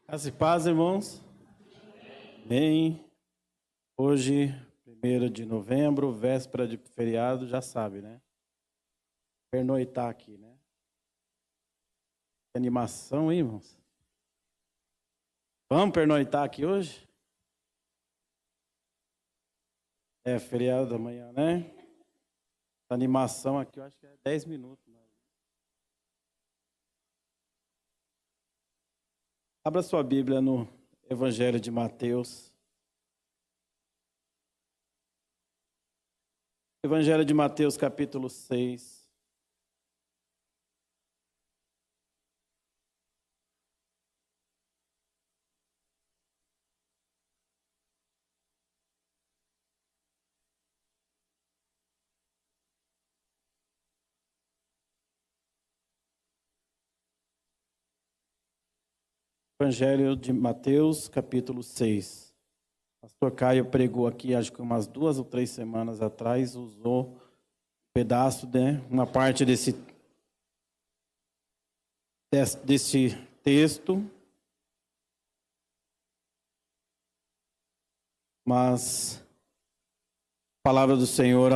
Graça e paz, irmãos. Amém. Hoje, 1º de novembro, véspera de feriado, já sabe, né? Pernoitar aqui, né? Que animação, hein, irmãos? Vamos pernoitar aqui hoje? É feriado da manhã, né? Essa animação aqui, eu acho que é 10 minutos. Abra sua Bíblia no Evangelho de Mateus. Evangelho de Mateus, capítulo 6. Evangelho de Mateus, capítulo 6. O pastor Caio pregou aqui, acho que umas 2 ou 3 semanas atrás, usou um pedaço, né, uma parte desse texto. Mas a palavra do Senhor,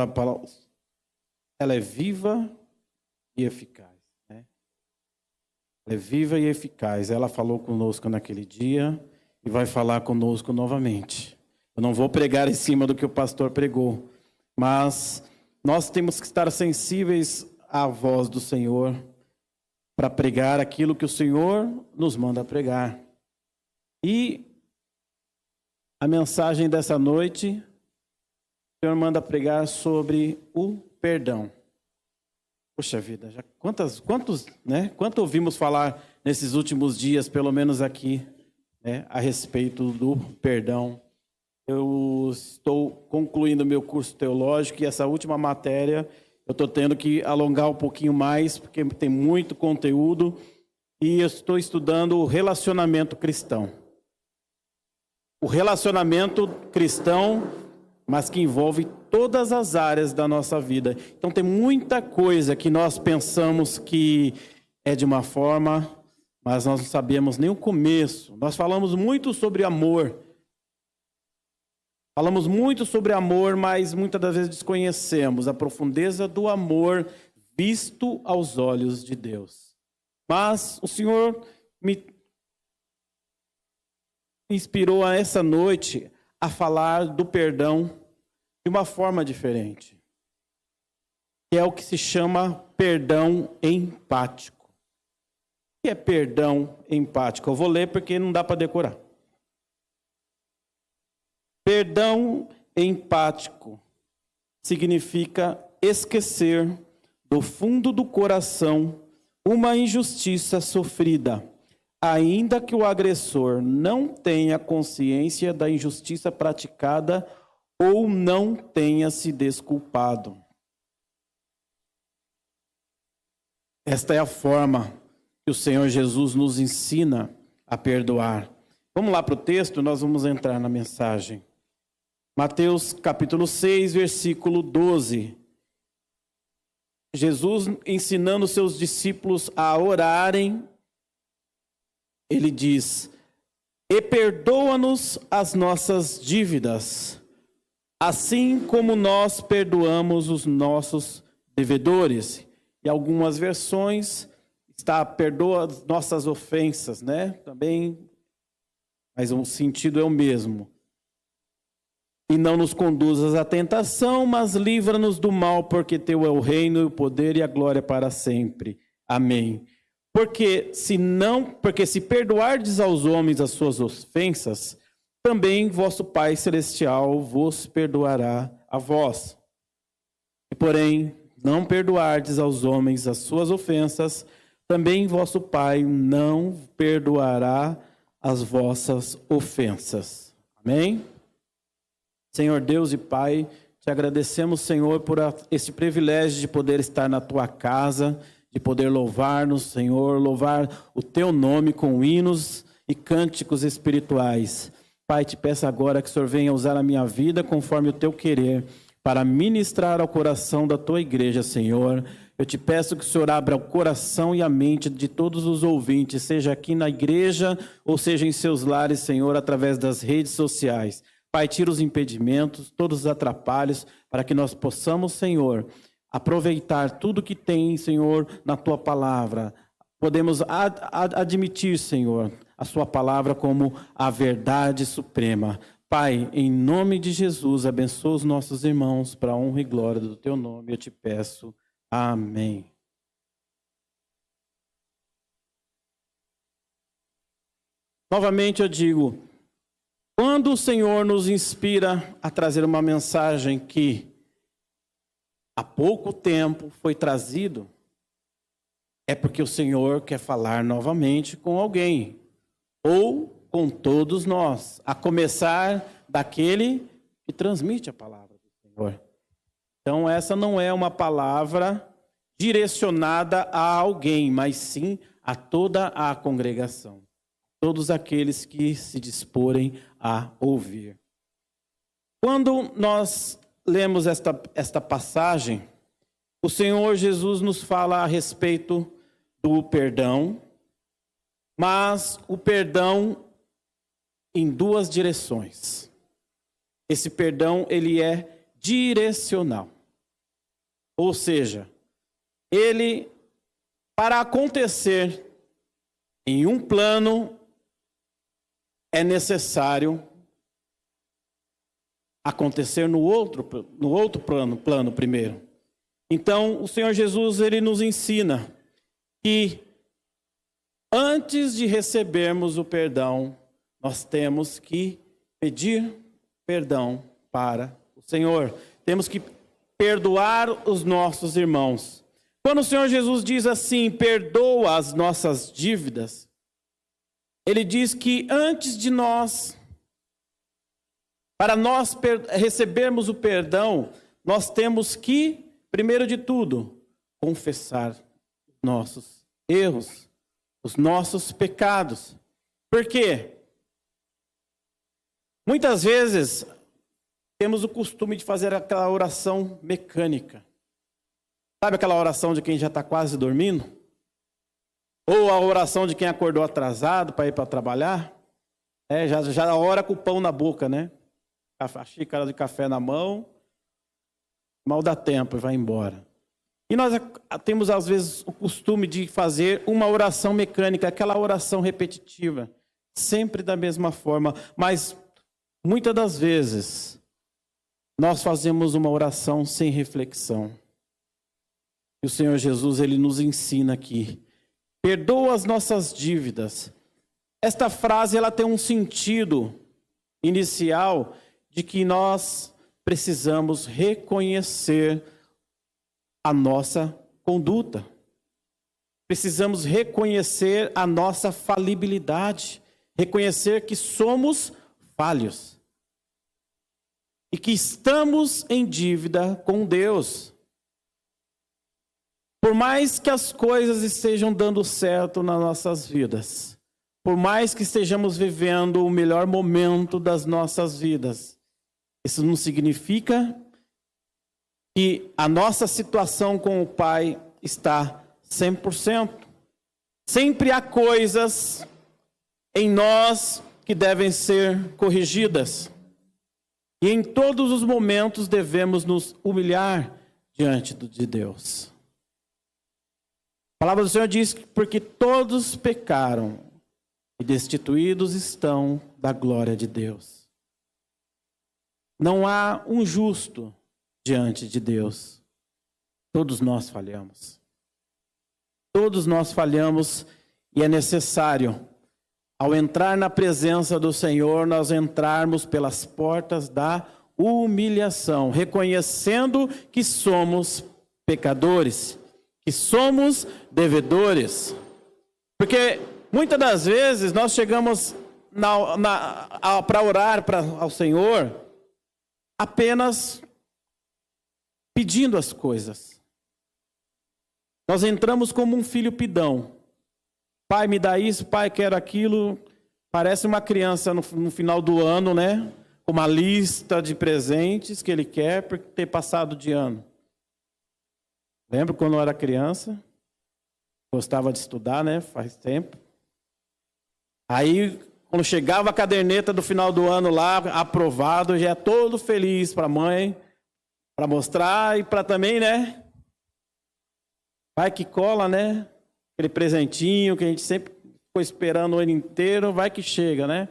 ela é viva e eficaz. Ela é viva e eficaz. Ela falou conosco naquele dia e vai falar conosco novamente. Eu não vou pregar em cima do que o pastor pregou, mas nós temos que estar sensíveis à voz do Senhor para pregar aquilo que o Senhor nos manda pregar. E a mensagem dessa noite, o Senhor manda pregar sobre o perdão. Poxa vida, já quanto ouvimos falar nesses últimos dias, pelo menos aqui, né, a respeito do perdão. Eu estou concluindo meu curso teológico e essa última matéria eu estou tendo que alongar um pouquinho mais, porque tem muito conteúdo, e eu estou estudando o relacionamento cristão. O relacionamento cristão, mas que envolve todas as áreas da nossa vida. Então tem muita coisa que nós pensamos que é de uma forma, mas nós não sabemos nem o começo. Nós falamos muito sobre amor. Falamos muito sobre amor, mas muitas das vezes desconhecemos a profundeza do amor visto aos olhos de Deus. Mas o Senhor me inspirou a essa noite a falar do perdão de uma forma diferente, que é o que se chama perdão empático. O que é perdão empático? Eu vou ler porque não dá para decorar. Perdão empático significa esquecer do fundo do coração uma injustiça sofrida, ainda que o agressor não tenha consciência da injustiça praticada ou não tenha se desculpado. Esta é a forma que o Senhor Jesus nos ensina a perdoar. Vamos lá para o texto, nós vamos entrar na mensagem. Mateus capítulo 6, versículo 12. Jesus ensinando seus discípulos a orarem, ele diz: e perdoa-nos as nossas dívidas, assim como nós perdoamos os nossos devedores. Em algumas versões está perdoa as nossas ofensas, né? Também, mas o sentido é o mesmo. E não nos conduzas à tentação, mas livra-nos do mal, porque teu é o reino, o poder e a glória para sempre. Amém. Porque se perdoardes aos homens as suas ofensas, também vosso Pai Celestial vos perdoará a vós. E porém, não perdoardes aos homens as suas ofensas, também vosso Pai não perdoará as vossas ofensas. Amém? Senhor Deus e Pai, te agradecemos, Senhor, por esse privilégio de poder estar na tua casa, de poder louvar-nos, Senhor, louvar o teu nome com hinos e cânticos espirituais. Pai, te peço agora que o Senhor venha usar a minha vida conforme o teu querer, para ministrar ao coração da tua igreja, Senhor. Eu Eu te peço que o Senhor abra o coração e a mente de todos os ouvintes, seja aqui na igreja ou seja em seus lares, Senhor, através das redes sociais. Pai, tira os impedimentos, todos os atrapalhos, para que nós possamos, Senhor, aproveitar tudo que tem, Senhor, na Tua palavra. Podemos admitir, Senhor, a Sua palavra como a verdade suprema. Pai, em nome de Jesus, abençoa os nossos irmãos para a honra e glória do Teu nome, eu te peço. Amém. Novamente eu digo, quando o Senhor nos inspira a trazer uma mensagem que há pouco tempo foi trazido, é porque o Senhor quer falar novamente com alguém, ou com todos nós, a começar daquele que transmite a palavra do Senhor. Então, essa não é uma palavra direcionada a alguém, mas sim a toda a congregação. Todos aqueles que se disporem a ouvir. Quando nós lemos esta passagem, o Senhor Jesus nos fala a respeito do perdão, mas o perdão em duas direções. Esse perdão, ele é direcional. Ou seja, ele, para acontecer em um plano, é necessário acontecer no outro plano primeiro. Então, o Senhor Jesus, ele nos ensina que antes de recebermos o perdão, nós temos que pedir perdão para o Senhor. Temos que perdoar os nossos irmãos. Quando o Senhor Jesus diz assim, perdoa as nossas dívidas, Ele diz que antes de nós, para nós recebermos o perdão, nós temos que, primeiro de tudo, confessar os nossos erros, os nossos pecados. Por quê? Muitas vezes temos o costume de fazer aquela oração mecânica. Sabe aquela oração de quem já está quase dormindo? Ou a oração de quem acordou atrasado para ir para trabalhar? Já ora com o pão na boca, né? A xícara de café na mão, mal dá tempo e vai embora. E nós temos às vezes o costume de fazer uma oração mecânica, aquela oração repetitiva, sempre da mesma forma, mas muitas das vezes nós fazemos uma oração sem reflexão. E o Senhor Jesus, ele nos ensina aqui, perdoa as nossas dívidas. Esta frase, ela tem um sentido inicial de que nós precisamos reconhecer a nossa conduta. Precisamos reconhecer a nossa falibilidade, reconhecer que somos falhos e que estamos em dívida com Deus. Por mais que as coisas estejam dando certo nas nossas vidas, por mais que estejamos vivendo o melhor momento das nossas vidas, isso não significa que a nossa situação com o Pai está 100%. Sempre há coisas em nós que devem ser corrigidas. E em todos os momentos devemos nos humilhar diante de Deus. A palavra do Senhor diz que porque todos pecaram e destituídos estão da glória de Deus. Não há um justo diante de Deus. Todos nós falhamos. Todos nós falhamos e é necessário, ao entrar na presença do Senhor, nós entrarmos pelas portas da humilhação, reconhecendo que somos pecadores, que somos devedores. Porque muitas das vezes nós chegamos para orar ao Senhor apenas pedindo as coisas. Nós entramos como um filho pidão. Pai, me dá isso, pai, quero aquilo. Parece uma criança no final do ano, né? Com uma lista de presentes que ele quer por ter passado de ano. Lembro quando eu era criança, gostava de estudar, né? Faz tempo. Aí, quando chegava a caderneta do final do ano lá, aprovado, já é todo feliz para a mãe, para mostrar e para também, né? Vai que cola, né? Aquele presentinho que a gente sempre ficou esperando o ano inteiro, vai que chega, né?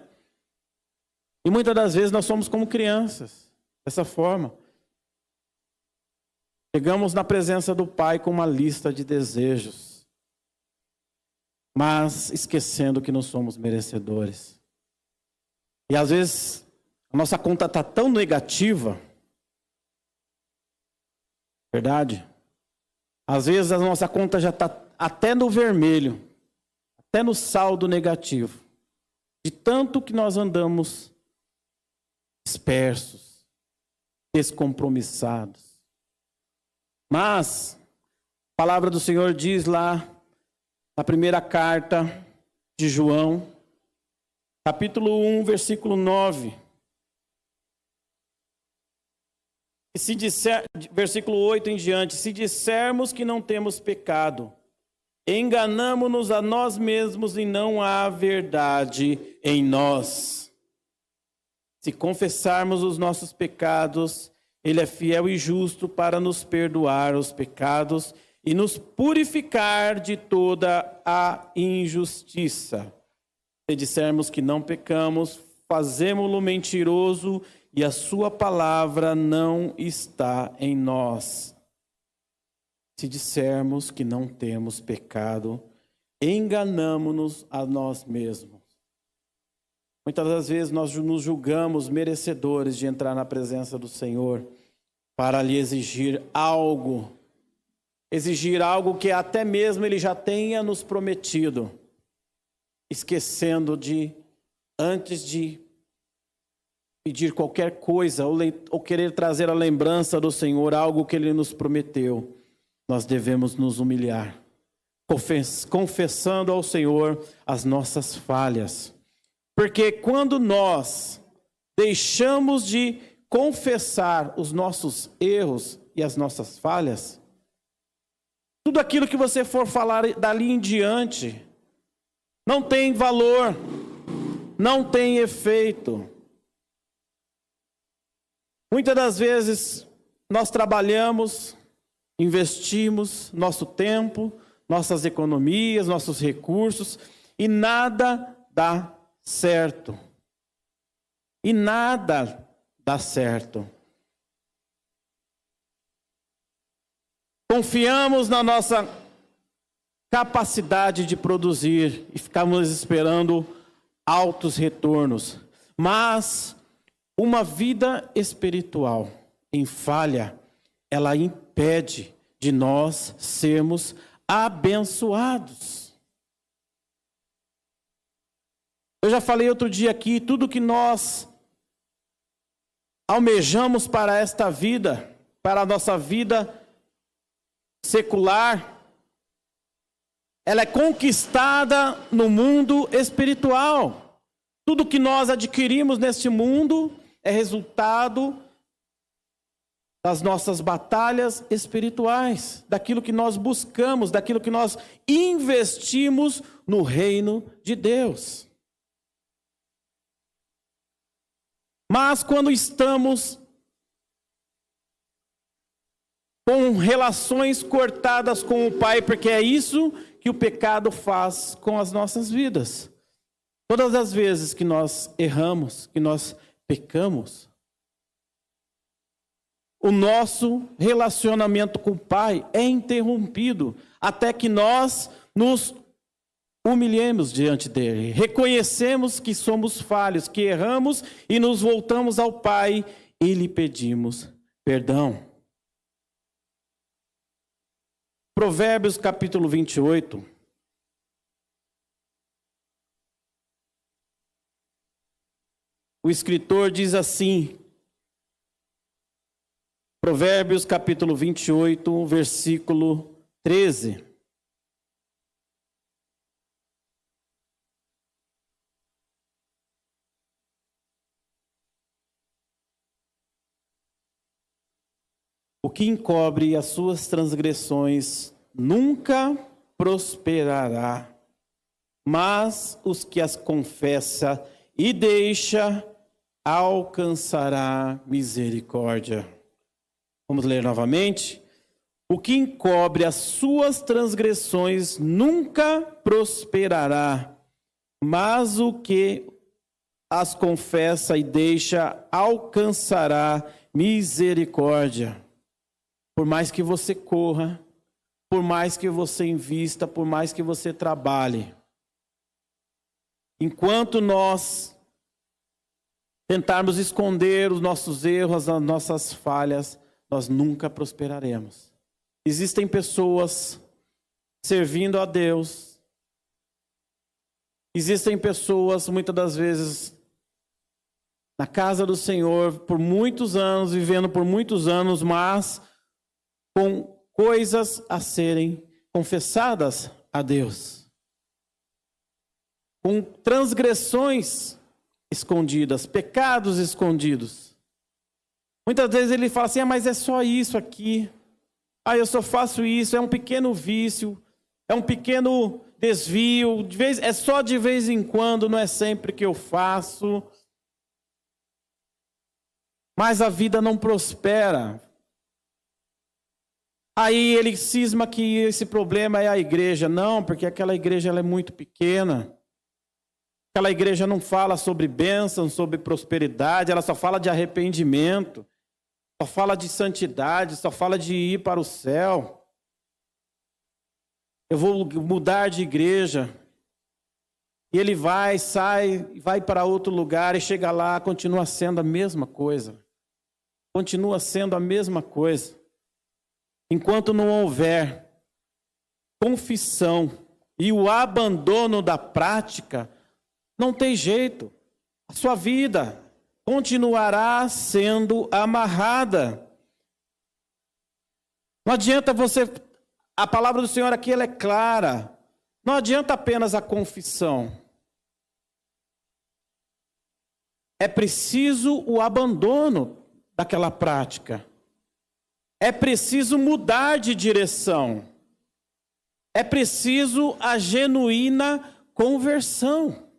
E muitas das vezes nós somos como crianças, dessa forma. Chegamos na presença do Pai com uma lista de desejos, mas esquecendo que não somos merecedores. E às vezes a nossa conta está tão negativa, verdade? Às vezes a nossa conta já está até no vermelho, até no saldo negativo, de tanto que nós andamos dispersos, descompromissados. Mas a palavra do Senhor diz lá na primeira carta de João, capítulo 1, versículo 9. E se disser, versículo 8 em diante, se dissermos que não temos pecado, enganamo-nos a nós mesmos e não há verdade em nós. Se confessarmos os nossos pecados, Ele é fiel e justo para nos perdoar os pecados e nos purificar de toda a injustiça. Se dissermos que não pecamos, fazemo-lo mentiroso e a sua palavra não está em nós. Se dissermos que não temos pecado, enganamo-nos a nós mesmos. Muitas das vezes nós nos julgamos merecedores de entrar na presença do Senhor para lhe exigir algo que até mesmo Ele já tenha nos prometido, esquecendo de, antes de pedir qualquer coisa ou querer trazer a lembrança do Senhor, algo que Ele nos prometeu, nós devemos nos humilhar, confessando ao Senhor as nossas falhas. Porque quando nós deixamos de confessar os nossos erros e as nossas falhas, tudo aquilo que você for falar dali em diante não tem valor, não tem efeito. Muitas das vezes nós trabalhamos, investimos nosso tempo, nossas economias, nossos recursos e nada dá certo. E nada dá certo. Confiamos na nossa capacidade de produzir e ficamos esperando altos retornos. Mas uma vida espiritual em falha, ela impede de nós sermos abençoados. Eu já falei outro dia aqui, tudo que nós almejamos para esta vida, para a nossa vida secular, ela é conquistada no mundo espiritual. Tudo que nós adquirimos neste mundo é resultado das nossas batalhas espirituais, daquilo que nós buscamos, daquilo que nós investimos no reino de Deus. Mas quando estamos com relações cortadas com o Pai, porque é isso que o pecado faz com as nossas vidas. Todas as vezes que nós erramos, que nós pecamos, o nosso relacionamento com o Pai é interrompido até que nós nos humilhemos diante dele, reconhecemos que somos falhos, que erramos e nos voltamos ao Pai e lhe pedimos perdão. Provérbios capítulo 28. O escritor diz assim, Provérbios capítulo 28, versículo 13. O que encobre as suas transgressões nunca prosperará, mas os que as confessa e deixa alcançará misericórdia. Vamos ler novamente. O que encobre as suas transgressões nunca prosperará, mas o que as confessa e deixa alcançará misericórdia. Por mais que você corra, por mais que você invista, por mais que você trabalhe, enquanto nós tentarmos esconder os nossos erros, as nossas falhas, nós nunca prosperaremos. Existem pessoas servindo a Deus, existem pessoas, muitas das vezes, na casa do Senhor, por muitos anos, vivendo por muitos anos, mas com coisas a serem confessadas a Deus, com transgressões escondidas, pecados escondidos. Muitas vezes ele fala assim, mas é só isso aqui, eu só faço isso, é um pequeno vício, é um pequeno desvio, é só de vez em quando, não é sempre que eu faço. Mas a vida não prospera. Aí ele cisma que esse problema é a igreja. Não, porque aquela igreja ela é muito pequena. Aquela igreja não fala sobre bênção, sobre prosperidade, ela só fala de arrependimento, só fala de santidade, só fala de ir para o céu. Eu vou mudar de igreja. E ele vai, sai, vai para outro lugar e chega lá, continua sendo a mesma coisa. Continua sendo a mesma coisa. Enquanto não houver confissão e o abandono da prática, não tem jeito. A sua vida continuará sendo amarrada. Não adianta você... A palavra do Senhor aqui ela é clara. Não adianta apenas a confissão. É preciso o abandono daquela prática. É preciso mudar de direção. É preciso a genuína conversão.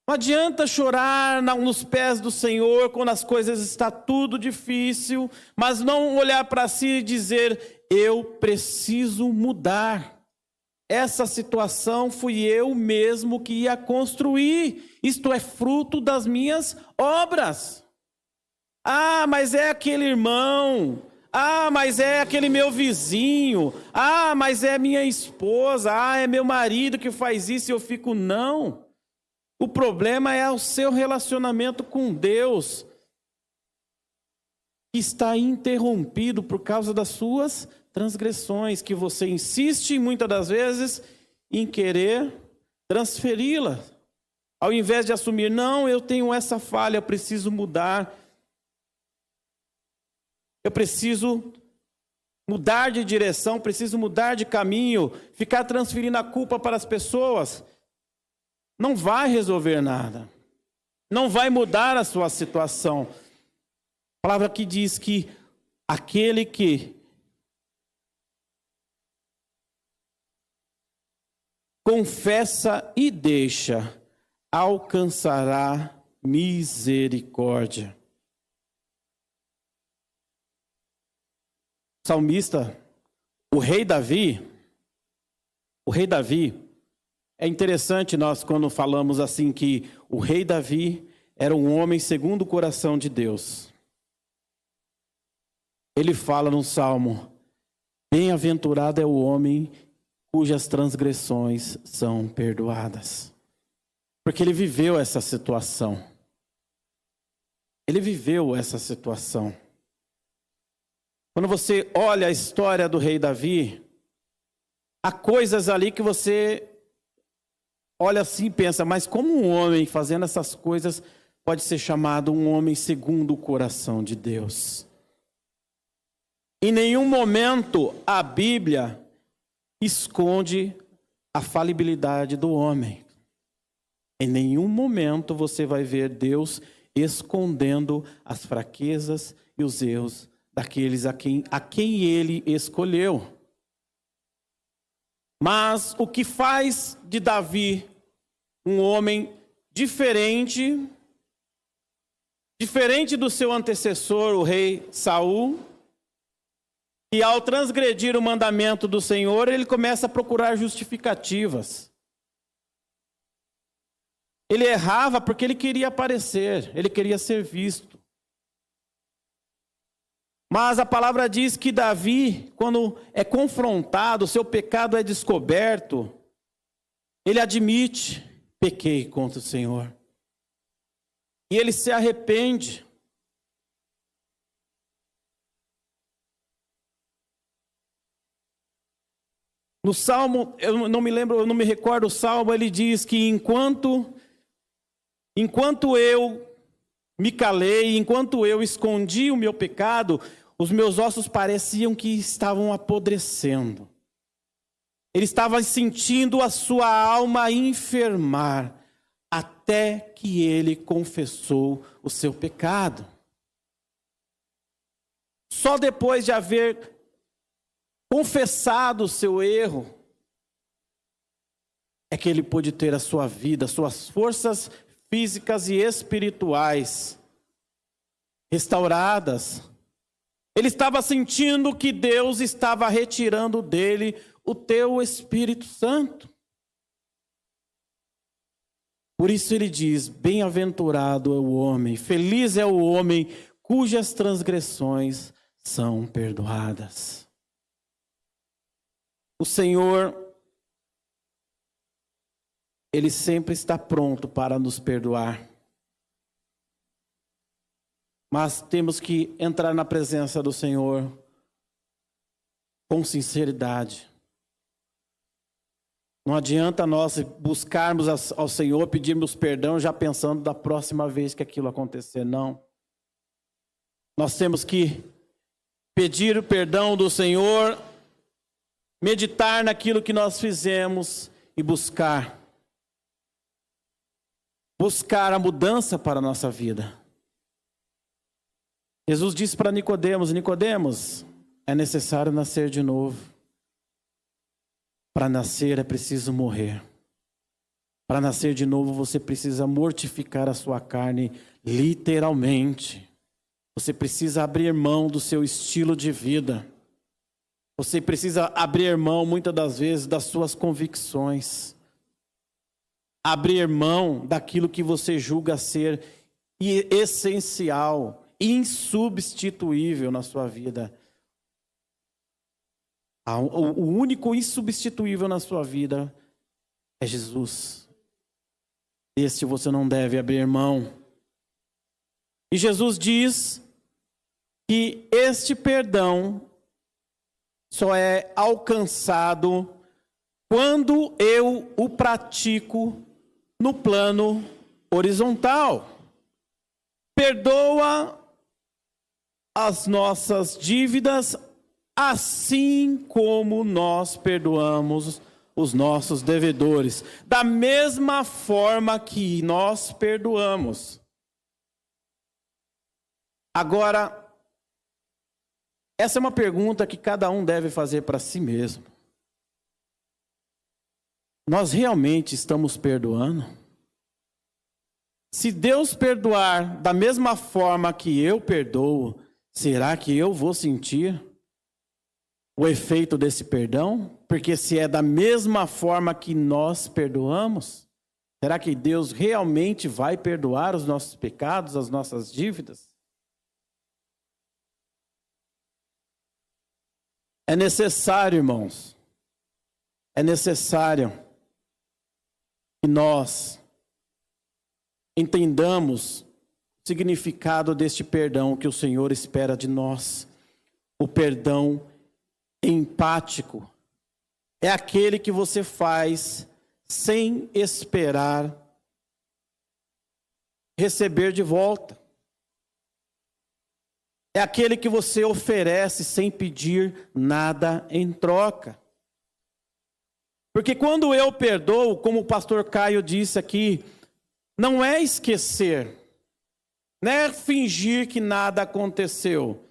Não adianta chorar nos pés do Senhor quando as coisas estão tudo difícil, mas não olhar para si e dizer, eu preciso mudar. Essa situação fui eu mesmo que ia construir. Isto é fruto das minhas obras. Mas é aquele irmão. Mas é aquele meu vizinho. Mas é minha esposa. É meu marido que faz isso e eu fico, não. O problema é o seu relacionamento com Deus, que está interrompido por causa das suas transgressões, que você insiste muitas das vezes em querer transferi-la. Ao invés de assumir, não, eu tenho essa falha, eu preciso mudar. Eu preciso mudar de direção, preciso mudar de caminho, ficar transferindo a culpa para as pessoas. Não vai resolver nada. Não vai mudar a sua situação. A palavra aqui diz que aquele que confessa e deixa, alcançará misericórdia. O salmista, o rei Davi, é interessante nós quando falamos assim que o rei Davi era um homem segundo o coração de Deus. Ele fala no Salmo, bem-aventurado é o homem cujas transgressões são perdoadas. Porque ele viveu essa situação. Ele viveu essa situação. Quando você olha a história do rei Davi, há coisas ali que você olha assim e pensa, mas como um homem fazendo essas coisas pode ser chamado um homem segundo o coração de Deus? Em nenhum momento a Bíblia esconde a falibilidade do homem. Em nenhum momento você vai ver Deus escondendo as fraquezas e os erros daqueles a quem ele escolheu. Mas o que faz de Davi um homem diferente do seu antecessor, o rei Saul, e ao transgredir o mandamento do Senhor, ele começa a procurar justificativas. Ele errava porque ele queria aparecer, ele queria ser visto. Mas a palavra diz que Davi, quando é confrontado, seu pecado é descoberto, ele admite: pequei contra o Senhor. E ele se arrepende. No Salmo, eu não me recordo o Salmo, ele diz que enquanto eu me calei, enquanto eu escondi o meu pecado, os meus ossos pareciam que estavam apodrecendo. Ele estava sentindo a sua alma enfermar, até que ele confessou o seu pecado. Só depois de haver confessado o seu erro, é que ele pôde ter a sua vida, suas forças físicas e espirituais restauradas. Ele estava sentindo que Deus estava retirando dele o teu Espírito Santo. Por isso ele diz: bem-aventurado é o homem, feliz é o homem cujas transgressões são perdoadas. O Senhor, Ele sempre está pronto para nos perdoar. Mas temos que entrar na presença do Senhor com sinceridade. Não adianta nós buscarmos ao Senhor, pedirmos perdão, já pensando da próxima vez que aquilo acontecer. Não. Nós temos que pedir o perdão do Senhor, meditar naquilo que nós fizemos e buscar a mudança para a nossa vida. Jesus disse para Nicodemos: Nicodemos, é necessário nascer de novo. Para nascer é preciso morrer. Para nascer de novo você precisa mortificar a sua carne literalmente. Você precisa abrir mão do seu estilo de vida. Você precisa abrir mão, muitas das vezes, das suas convicções. Abrir mão daquilo que você julga ser essencial, insubstituível na sua vida. O único insubstituível na sua vida é Jesus. Este você não deve abrir mão. E Jesus diz que este perdão só é alcançado quando eu o pratico no plano horizontal. Perdoa as nossas dívidas, assim como nós perdoamos os nossos devedores. Da mesma forma que nós perdoamos. Agora, essa é uma pergunta que cada um deve fazer para si mesmo. Nós realmente estamos perdoando? Se Deus perdoar da mesma forma que eu perdoo, será que eu vou sentir o efeito desse perdão? Porque se é da mesma forma que nós perdoamos, será que Deus realmente vai perdoar os nossos pecados, as nossas dívidas? É necessário, irmãos, é necessário que nós entendamos o significado deste perdão que o Senhor espera de nós. O perdão empático é aquele que você faz sem esperar receber de volta. É aquele que você oferece sem pedir nada em troca. Porque quando eu perdoo, como o pastor Caio disse aqui, não é esquecer. Não é fingir que nada aconteceu.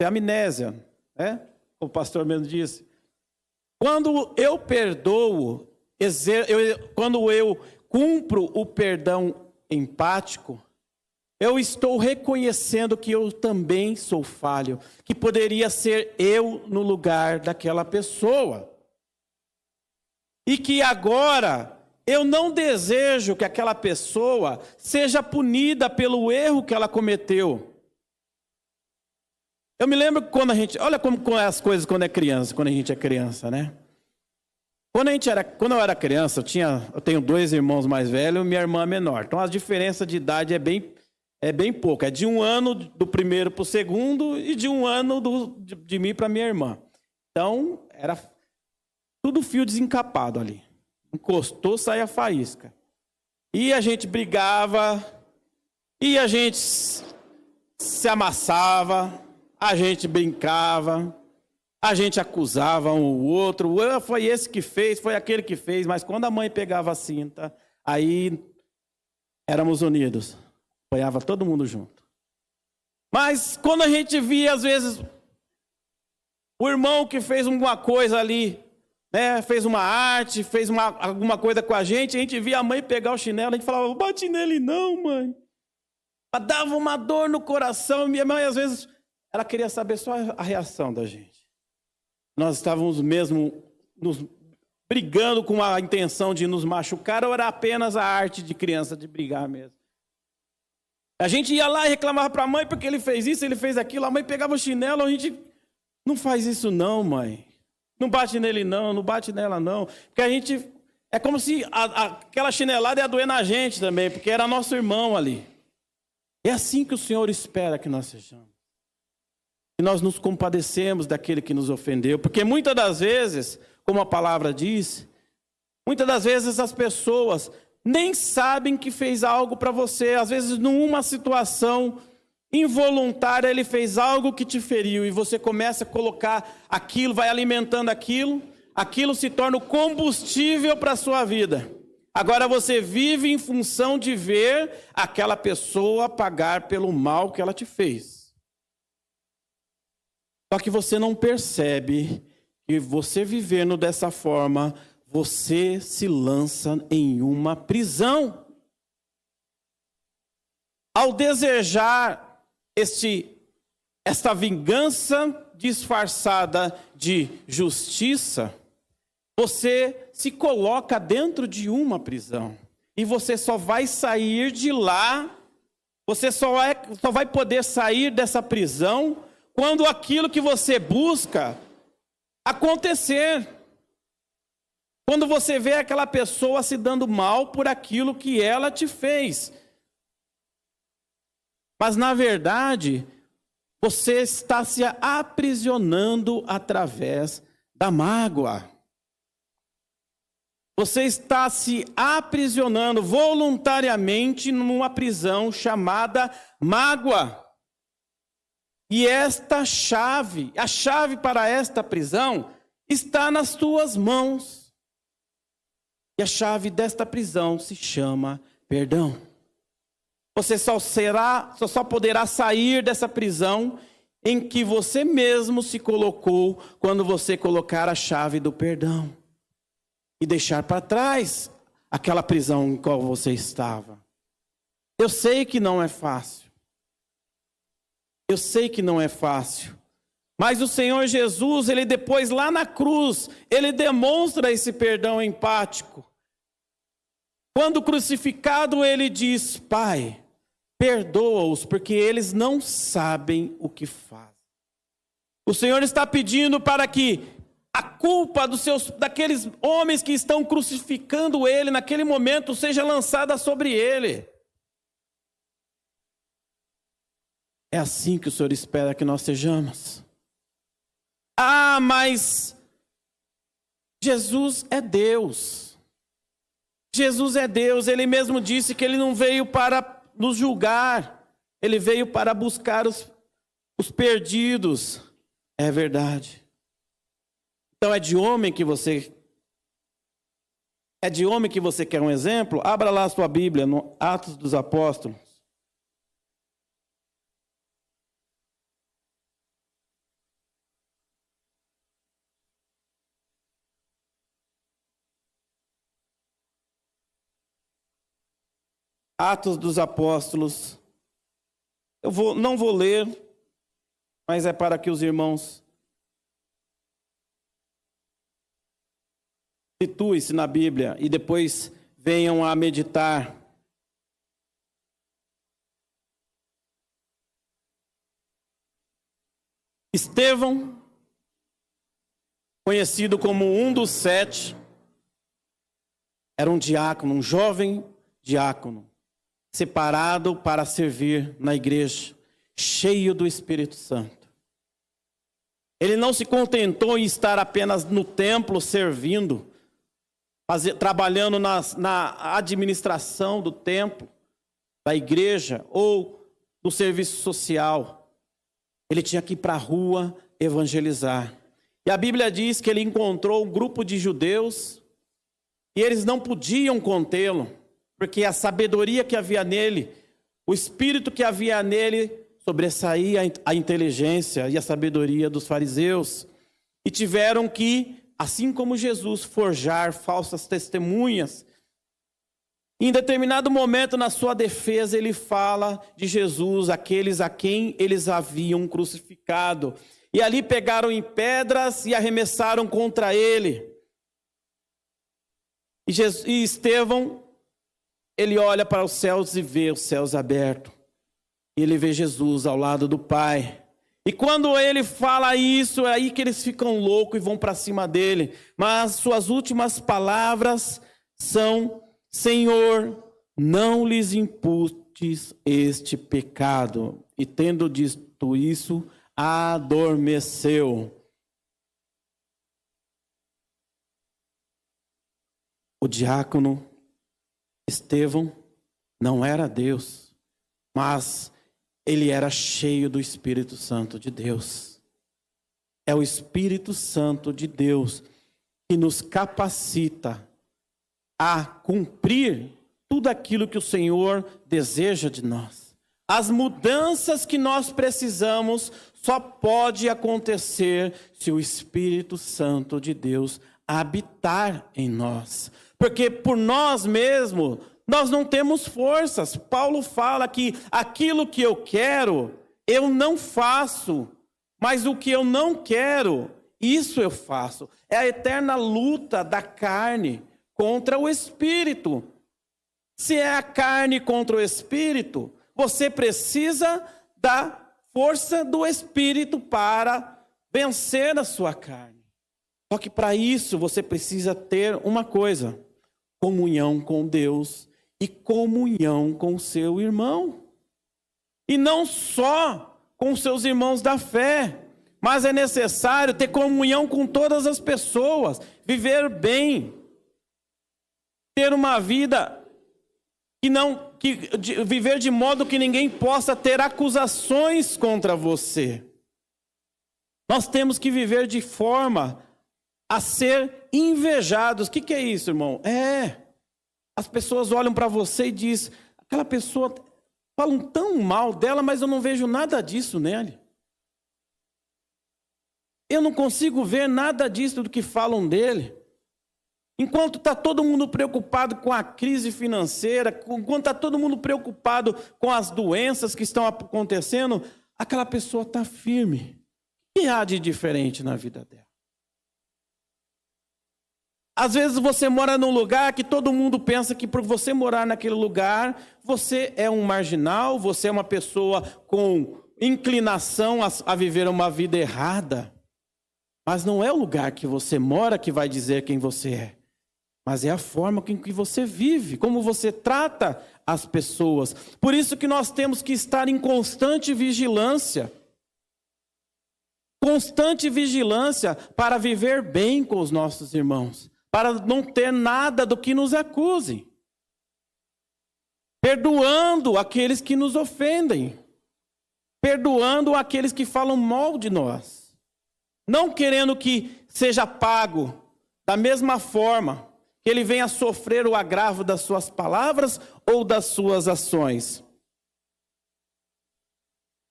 É amnésia, né? O pastor mesmo disse. Quando eu perdoo, quando eu cumpro o perdão empático, eu estou reconhecendo que eu também sou falho, que poderia ser eu no lugar daquela pessoa. E que agora eu não desejo que aquela pessoa seja punida pelo erro que ela cometeu. Eu me lembro que olha como é as coisas quando a gente é criança, né? Quando eu era criança, eu tenho 2 irmãos mais velhos e minha irmã menor. Então a diferença de idade é bem pouca. É de 1 ano do primeiro para o segundo e de 1 ano de mim para minha irmã. Então era tudo fio desencapado ali. Encostou, saia faísca. E a gente brigava, e a gente se amassava, a gente brincava, a gente acusava um o outro. Foi esse que fez, foi aquele que fez. Mas quando a mãe pegava a cinta, aí éramos unidos. Apoiava todo mundo junto. Mas quando a gente via, às vezes, o irmão que fez alguma coisa ali, né, fez uma arte, fez alguma coisa com a gente via a mãe pegar o chinelo, a gente falava, bate nele não, mãe. Dava uma dor no coração. Minha mãe, às vezes, ela queria saber só a reação da gente. Nós estávamos mesmo brigando com a intenção de nos machucar, ou era apenas a arte de criança de brigar mesmo? A gente ia lá e reclamava para a mãe porque ele fez isso, ele fez aquilo. A mãe pegava o chinelo, a gente, não faz isso não, mãe. Não bate nele não, não bate nela não. Porque a gente, é como se aquela chinelada ia doer na gente também, porque era nosso irmão ali. É assim que o Senhor espera que nós sejamos. E nós nos compadecemos daquele que nos ofendeu. Porque muitas das vezes, como a palavra diz, muitas das vezes as pessoas nem sabem que fez algo para você. Às vezes, numa situação involuntária, ele fez algo que te feriu. E você começa a colocar aquilo, vai alimentando aquilo. Aquilo se torna o combustível para a sua vida. Agora você vive em função de ver aquela pessoa pagar pelo mal que ela te fez. Só que você não percebe que você vivendo dessa forma, você se lança em uma prisão. Ao desejar esta vingança disfarçada de justiça, você se coloca dentro de uma prisão. E você só vai sair de lá, você só vai poder sair dessa prisão quando aquilo que você busca acontecer. Quando você vê aquela pessoa se dando mal por aquilo que ela te fez. Mas na verdade, você está se aprisionando através da mágoa. Você está se aprisionando voluntariamente numa prisão chamada mágoa. E esta chave, a chave para esta prisão, está nas tuas mãos. E a chave desta prisão se chama perdão. Você só poderá sair dessa prisão em que você mesmo se colocou quando você colocar a chave do perdão. E deixar para trás aquela prisão em qual você estava. Eu sei que não é fácil. Eu sei que não é fácil. Mas o Senhor Jesus, ele depois lá na cruz, ele demonstra esse perdão empático. Quando crucificado, ele diz, Pai, perdoa-os, porque eles não sabem o que fazem. O Senhor está pedindo para que a culpa daqueles homens que estão crucificando ele naquele momento seja lançada sobre ele. É assim que o Senhor espera que nós sejamos. Ah, mas Jesus é Deus. Jesus é Deus. Ele mesmo disse que ele não veio para nos julgar. Ele veio para buscar os perdidos. É verdade. Então é de homem que você quer um exemplo? Abra lá a sua Bíblia no Atos dos Apóstolos. Atos dos Apóstolos. Não vou ler, mas é para que os irmãos situem-se na Bíblia e depois venham a meditar. Estevão, conhecido como um dos 7, era um diácono, um jovem diácono, separado para servir na igreja, cheio do Espírito Santo. Ele não se contentou em estar apenas no templo servindo, trabalhando na administração do templo, da igreja ou do serviço social. Ele tinha que ir para a rua evangelizar. E a Bíblia diz que ele encontrou um grupo de judeus e eles não podiam contê-lo, porque a sabedoria que havia nele, o espírito que havia nele, sobressaía a inteligência e a sabedoria dos fariseus. E tiveram que, assim como Jesus, forjar falsas testemunhas. Em determinado momento, na sua defesa, ele fala de Jesus, aqueles a quem eles haviam crucificado. E ali pegaram em pedras e arremessaram contra ele. E Estevão, ele olha para os céus e vê os céus abertos. E ele vê Jesus ao lado do Pai. E quando ele fala isso, é aí que eles ficam loucos e vão para cima dele. Mas suas últimas palavras são: Senhor, não lhes imputes este pecado. E tendo dito isso, adormeceu. O diácono Estevão não era Deus, mas ele era cheio do Espírito Santo de Deus. É o Espírito Santo de Deus que nos capacita a cumprir tudo aquilo que o Senhor deseja de nós. As mudanças que nós precisamos só pode acontecer se o Espírito Santo de Deus habitar em nós. Porque por nós mesmos, nós não temos forças. Paulo fala que aquilo que eu quero, eu não faço. Mas o que eu não quero, isso eu faço. É a eterna luta da carne contra o Espírito. Se é a carne contra o Espírito, você precisa da força do Espírito para vencer a sua carne. Só que para isso você precisa ter uma coisa: comunhão com Deus e comunhão com o seu irmão. E não só com os seus irmãos da fé, mas é necessário ter comunhão com todas as pessoas, viver bem, ter uma vida viver de modo que ninguém possa ter acusações contra você. Nós temos que viver de forma a ser invejados. O que é isso, irmão? As pessoas olham para você e dizem: aquela pessoa, falam tão mal dela, mas eu não vejo nada disso nele. Eu não consigo ver nada disso do que falam dele. Enquanto está todo mundo preocupado com a crise financeira, enquanto está todo mundo preocupado com as doenças que estão acontecendo, aquela pessoa está firme. O que há de diferente na vida dela? Às vezes você mora num lugar que todo mundo pensa que por você morar naquele lugar, você é um marginal, você é uma pessoa com inclinação a viver uma vida errada. Mas não é o lugar que você mora que vai dizer quem você é. Mas é a forma com que você vive, como você trata as pessoas. Por isso que nós temos que estar em constante vigilância. Constante vigilância para viver bem com os nossos irmãos. Para não ter nada do que nos acuse. Perdoando aqueles que nos ofendem. Perdoando aqueles que falam mal de nós. Não querendo que seja pago da mesma forma que ele venha sofrer o agravo das suas palavras ou das suas ações.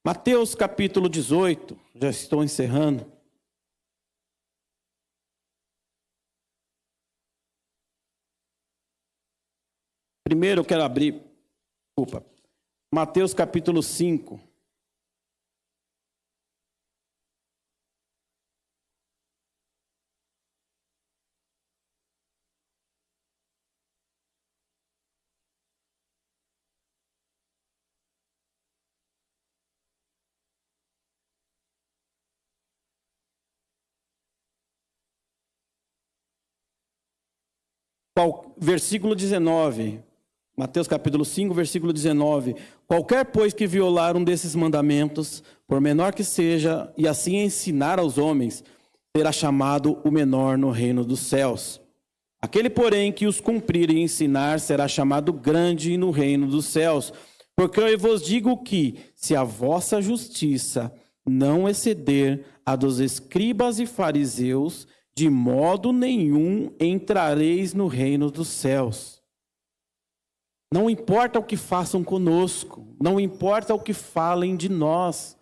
Mateus capítulo 18, já estou encerrando. Primeiro eu quero abrir Desculpa. Mateus capítulo 5. Versículo 19. Mateus capítulo 5, versículo 19. Qualquer, pois, que violar um desses mandamentos, por menor que seja, e assim ensinar aos homens, será chamado o menor no reino dos céus. Aquele, porém, que os cumprir e ensinar, será chamado grande no reino dos céus. Porque eu vos digo que, se a vossa justiça não exceder a dos escribas e fariseus, de modo nenhum entrareis no reino dos céus. Não importa o que façam conosco, não importa o que falem de nós,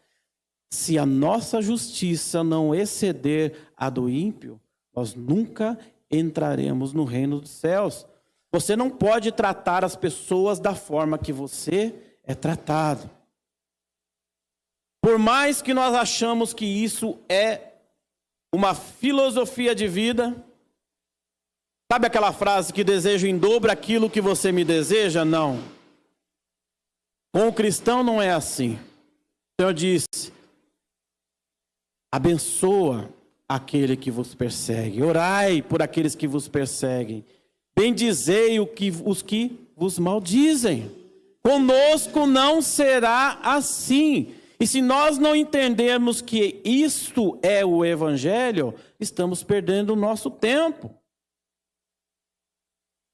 se a nossa justiça não exceder a do ímpio, nós nunca entraremos no reino dos céus. Você não pode tratar as pessoas da forma que você é tratado. Por mais que nós achamos que isso é uma filosofia de vida. Sabe aquela frase que desejo em dobro aquilo que você me deseja? Não. Com o cristão não é assim. O Senhor disse: abençoa aquele que vos persegue. Orai por aqueles que vos perseguem. Bendizei os que vos maldizem. Conosco não será assim. E se nós não entendermos que isto é o Evangelho, estamos perdendo o nosso tempo.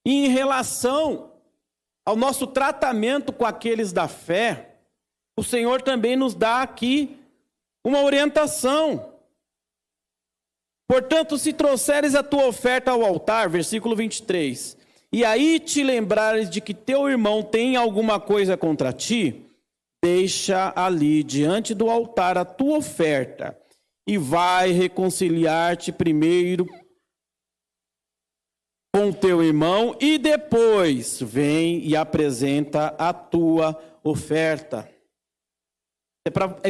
E em relação ao nosso tratamento com aqueles da fé, o Senhor também nos dá aqui uma orientação. Portanto, se trouxeres a tua oferta ao altar, versículo 23, e aí te lembrares de que teu irmão tem alguma coisa contra ti, deixa ali diante do altar a tua oferta e vai reconciliar-te primeiro com o teu irmão e depois vem e apresenta a tua oferta.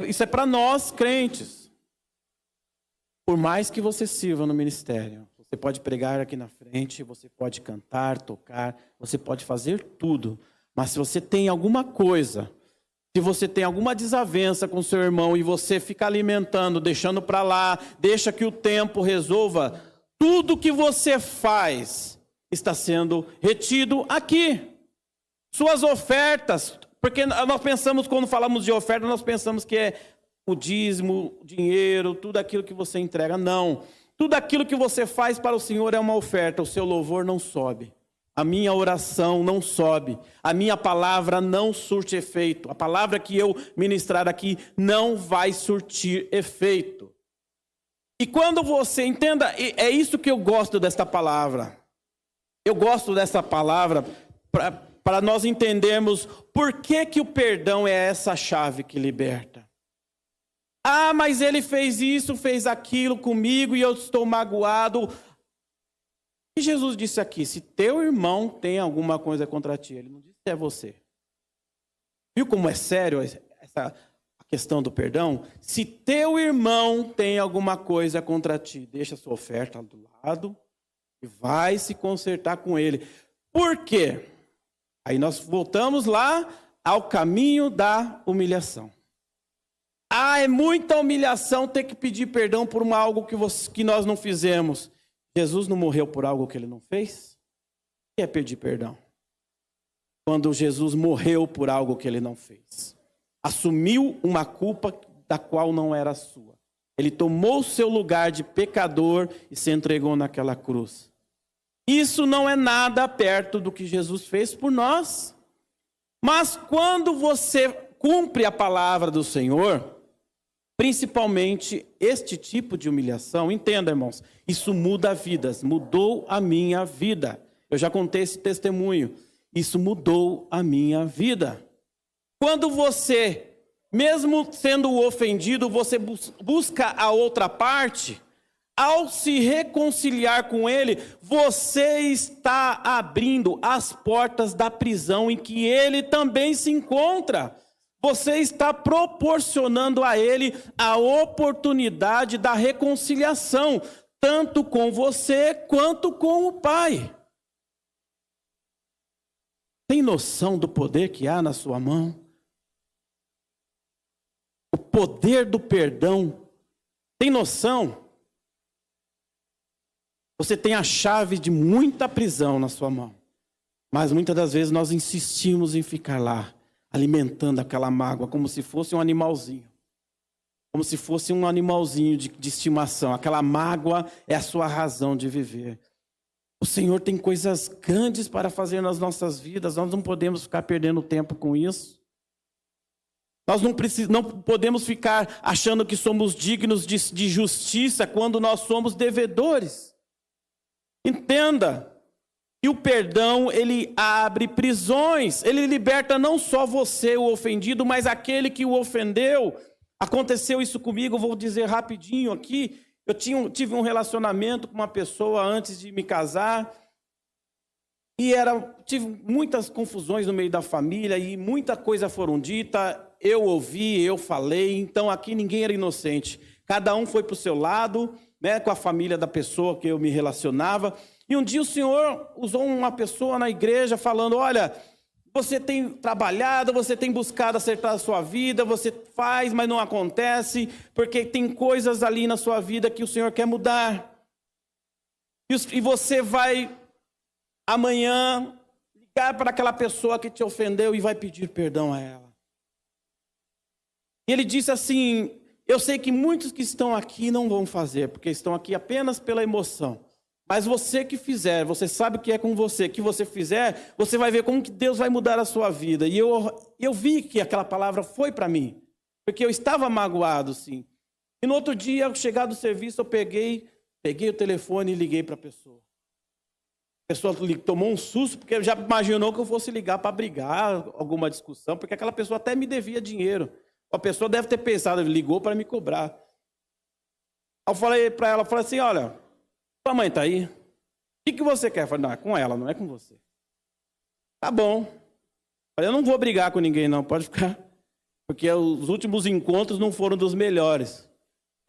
Isso é para nós crentes. Por mais que você sirva no ministério, você pode pregar aqui na frente, você pode cantar, tocar, você pode fazer tudo. Mas se você tem alguma coisa, se você tem alguma desavença com seu irmão e você fica alimentando, deixando para lá, deixa que o tempo resolva, tudo que você faz está sendo retido aqui. Suas ofertas, porque nós pensamos, quando falamos de oferta, nós pensamos que é o dízimo, o dinheiro, tudo aquilo que você entrega. Não. Tudo aquilo que você faz para o Senhor é uma oferta. O seu louvor não sobe. A minha oração não sobe. A minha palavra não surte efeito. A palavra que eu ministrar aqui não vai surtir efeito. E quando você entenda, é isso que eu gosto desta palavra. Eu gosto dessa palavra para nós entendermos por que o perdão é essa chave que liberta. Ah, mas ele fez isso, fez aquilo comigo e eu estou magoado. E Jesus disse aqui, se teu irmão tem alguma coisa contra ti, ele não disse que é você. Viu como é sério essa questão do perdão? Se teu irmão tem alguma coisa contra ti, deixa a sua oferta do lado e vai se consertar com ele. Por quê? Aí nós voltamos lá ao caminho da humilhação. Ah, é muita humilhação ter que pedir perdão por algo que nós não fizemos. Jesus não morreu por algo que ele não fez? O que é pedir perdão? Quando Jesus morreu por algo que ele não fez. Assumiu uma culpa da qual não era sua. Ele tomou o seu lugar de pecador e se entregou naquela cruz. Isso não é nada perto do que Jesus fez por nós. Mas quando você cumpre a palavra do Senhor, principalmente este tipo de humilhação, entenda, irmãos, isso muda vidas, mudou a minha vida. Eu já contei esse testemunho. Isso mudou a minha vida. Quando você, mesmo sendo ofendido, você busca a outra parte, Ao se reconciliar com Ele, você está abrindo as portas da prisão em que Ele também se encontra. Você está proporcionando a Ele a oportunidade da reconciliação, tanto com você quanto com o Pai. Tem noção do poder que há na sua mão? O poder do perdão. Tem noção? Você tem a chave de muita prisão na sua mão. Mas muitas das vezes nós insistimos em ficar lá, alimentando aquela mágoa, como se fosse um animalzinho. Como se fosse um animalzinho de estimação. Aquela mágoa é a sua razão de viver. O Senhor tem coisas grandes para fazer nas nossas vidas. Nós não podemos ficar perdendo tempo com isso. Nós não podemos ficar achando que somos dignos de justiça quando nós somos devedores. Entenda que o perdão, ele abre prisões. Ele liberta não só você, o ofendido, mas aquele que o ofendeu. Aconteceu isso comigo, vou dizer rapidinho aqui. Eu tive um relacionamento com uma pessoa antes de me casar. E tive muitas confusões no meio da família e muita coisa foram dita. Eu ouvi, eu falei. Então aqui ninguém era inocente. Cada um foi para o seu lado, né, com a família da pessoa que eu me relacionava. E um dia o Senhor usou uma pessoa na igreja falando: olha, você tem trabalhado, você tem buscado acertar a sua vida, você faz, mas não acontece, porque tem coisas ali na sua vida que o Senhor quer mudar. E você vai amanhã ligar para aquela pessoa que te ofendeu e vai pedir perdão a ela. E ele disse assim: eu sei que muitos que estão aqui não vão fazer, porque estão aqui apenas pela emoção. Mas você que fizer, você sabe que é com você, que você fizer, você vai ver como que Deus vai mudar a sua vida. E eu vi que aquela palavra foi para mim, porque eu estava magoado, sim. E no outro dia, ao chegar do serviço, eu peguei o telefone e liguei para a pessoa. A pessoa tomou um susto, porque já imaginou que eu fosse ligar para brigar, alguma discussão, porque aquela pessoa até me devia dinheiro. A pessoa deve ter pensado, ligou para me cobrar. Eu falei para ela, falei assim: olha, sua mãe está aí? O que você quer? Eu falei: não, é com ela, não é com você. Tá bom. Eu falei: eu não vou brigar com ninguém, não, pode ficar. Porque os últimos encontros não foram dos melhores.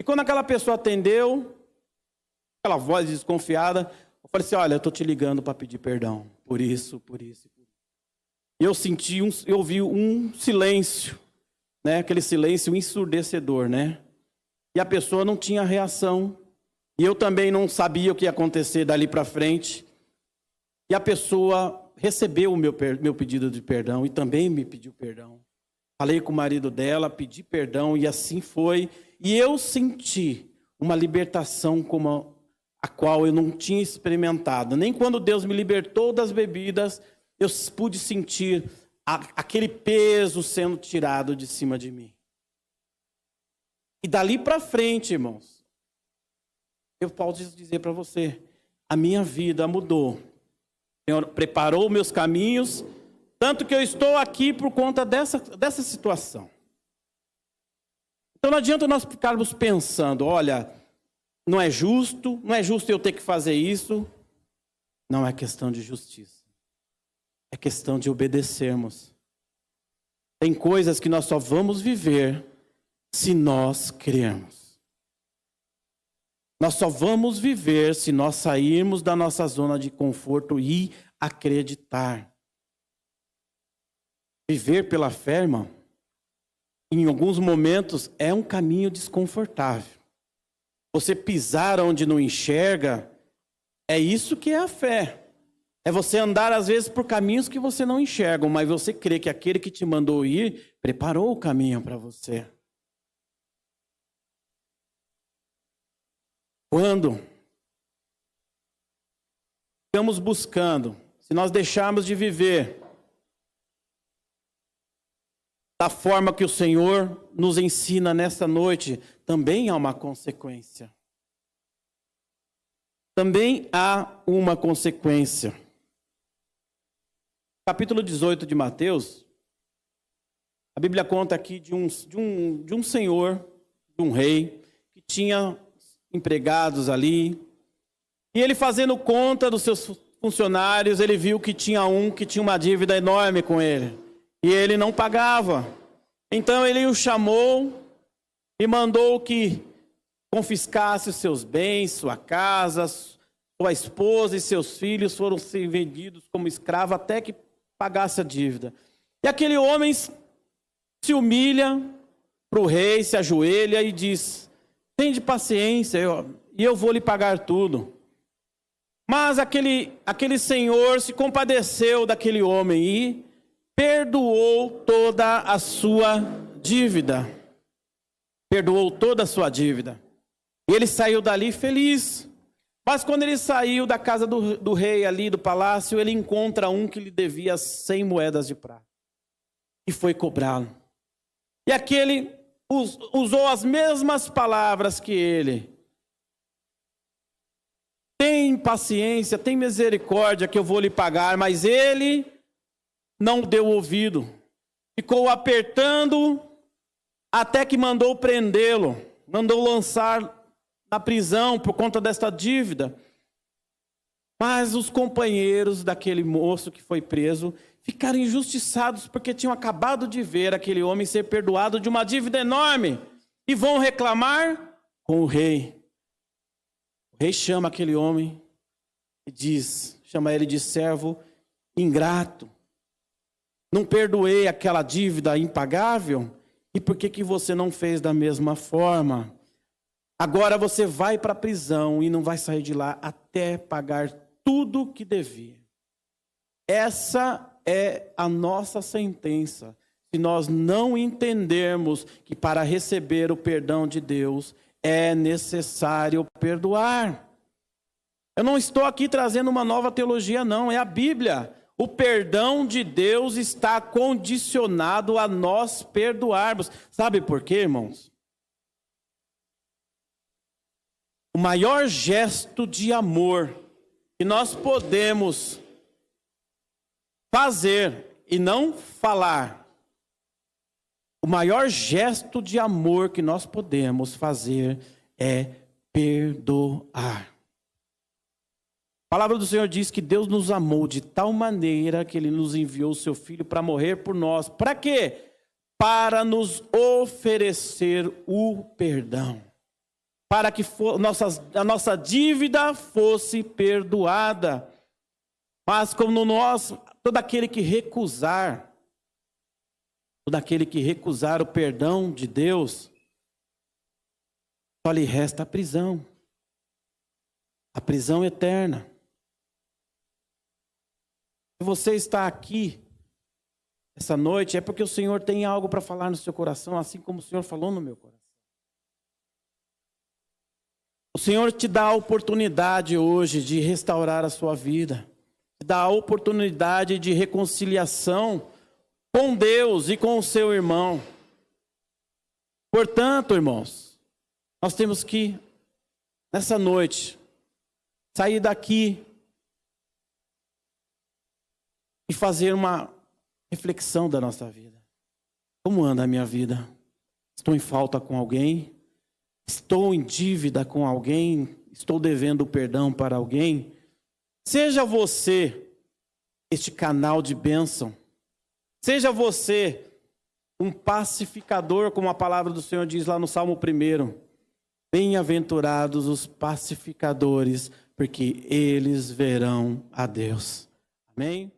E quando aquela pessoa atendeu, aquela voz desconfiada, eu falei assim: olha, eu estou te ligando para pedir perdão. Por isso, por isso, por isso. E eu ouvi um silêncio, né? Aquele silêncio ensurdecedor, né? E a pessoa não tinha reação. E eu também não sabia o que ia acontecer dali para frente. E a pessoa recebeu o meu pedido de perdão e também me pediu perdão. Falei com o marido dela, pedi perdão e assim foi. E eu senti uma libertação como a qual eu não tinha experimentado. Nem quando Deus me libertou das bebidas, eu pude sentir aquele peso sendo tirado de cima de mim. E dali para frente, irmãos, eu posso dizer para você, a minha vida mudou. O Senhor preparou meus caminhos, tanto que eu estou aqui por conta dessa situação. Então não adianta nós ficarmos pensando: olha, não é justo eu ter que fazer isso. Não é questão de justiça. É questão de obedecermos. Tem coisas que nós só vamos viver se nós crermos. Nós só vamos viver se nós sairmos da nossa zona de conforto e acreditar. Viver pela fé, irmão, em alguns momentos é um caminho desconfortável. Você pisar onde não enxerga, é isso que é a fé. É você andar às vezes por caminhos que você não enxerga, mas você crê que aquele que te mandou ir preparou o caminho para você. Quando estamos buscando, se nós deixarmos de viver da forma que o Senhor nos ensina nesta noite, também há uma consequência. Também há uma consequência. Capítulo 18 de Mateus, a Bíblia conta aqui de um senhor, de um rei, que tinha empregados ali. E ele fazendo conta dos seus funcionários, ele viu que tinha um que tinha uma dívida enorme com ele. E ele não pagava. Então ele o chamou e mandou que confiscasse os seus bens, sua casa, sua esposa e seus filhos foram ser vendidos como escravo até que pagasse a dívida. E aquele homem se humilha para o rei, se ajoelha e diz: "Tende paciência, e eu vou lhe pagar tudo." Mas aquele senhor se compadeceu daquele homem e perdoou toda a sua dívida. Perdoou toda a sua dívida. E ele saiu dali feliz. Mas quando ele saiu da casa do rei ali, do palácio, ele encontra um que lhe devia 100 moedas de prata. E foi cobrá-lo. E aquele usou as mesmas palavras que ele. "Tem paciência, tem misericórdia que eu vou lhe pagar." Mas ele não deu ouvido. Ficou apertando até que mandou prendê-lo. Mandou lançar na prisão por conta desta dívida. Mas os companheiros daquele moço que foi preso ficaram injustiçados porque tinham acabado de ver aquele homem ser perdoado de uma dívida enorme. E vão reclamar com o rei. O rei chama aquele homem e chama ele de servo ingrato. Não perdoei aquela dívida impagável? E por que você não fez da mesma forma? Agora você vai para a prisão e não vai sair de lá até pagar tudo que devia. Essa é a nossa sentença. Se nós não entendermos que para receber o perdão de Deus é necessário perdoar. Eu não estou aqui trazendo uma nova teologia, não. É a Bíblia. O perdão de Deus está condicionado a nós perdoarmos. Sabe por quê, irmãos? O maior gesto de amor que nós podemos fazer e não falar, o maior gesto de amor que nós podemos fazer é perdoar. A palavra do Senhor diz que Deus nos amou de tal maneira que Ele nos enviou o Seu Filho para morrer por nós. Para quê? Para nos oferecer o perdão. Para que a nossa dívida fosse perdoada. Mas como todo aquele que recusar o perdão de Deus, só lhe resta a prisão eterna. Se você está aqui essa noite, é porque o Senhor tem algo para falar no seu coração, assim como o Senhor falou no meu coração. O Senhor te dá a oportunidade hoje de restaurar a sua vida, te dá a oportunidade de reconciliação com Deus e com o seu irmão. Portanto, irmãos, nós temos que, nessa noite, sair daqui e fazer uma reflexão da nossa vida. Como anda a minha vida? Estou em falta com alguém? Estou em dívida com alguém? Estou devendo perdão para alguém? Seja você este canal de bênção. Seja você um pacificador, como a palavra do Senhor diz lá no Salmo 1. Bem-aventurados os pacificadores, porque eles verão a Deus. Amém?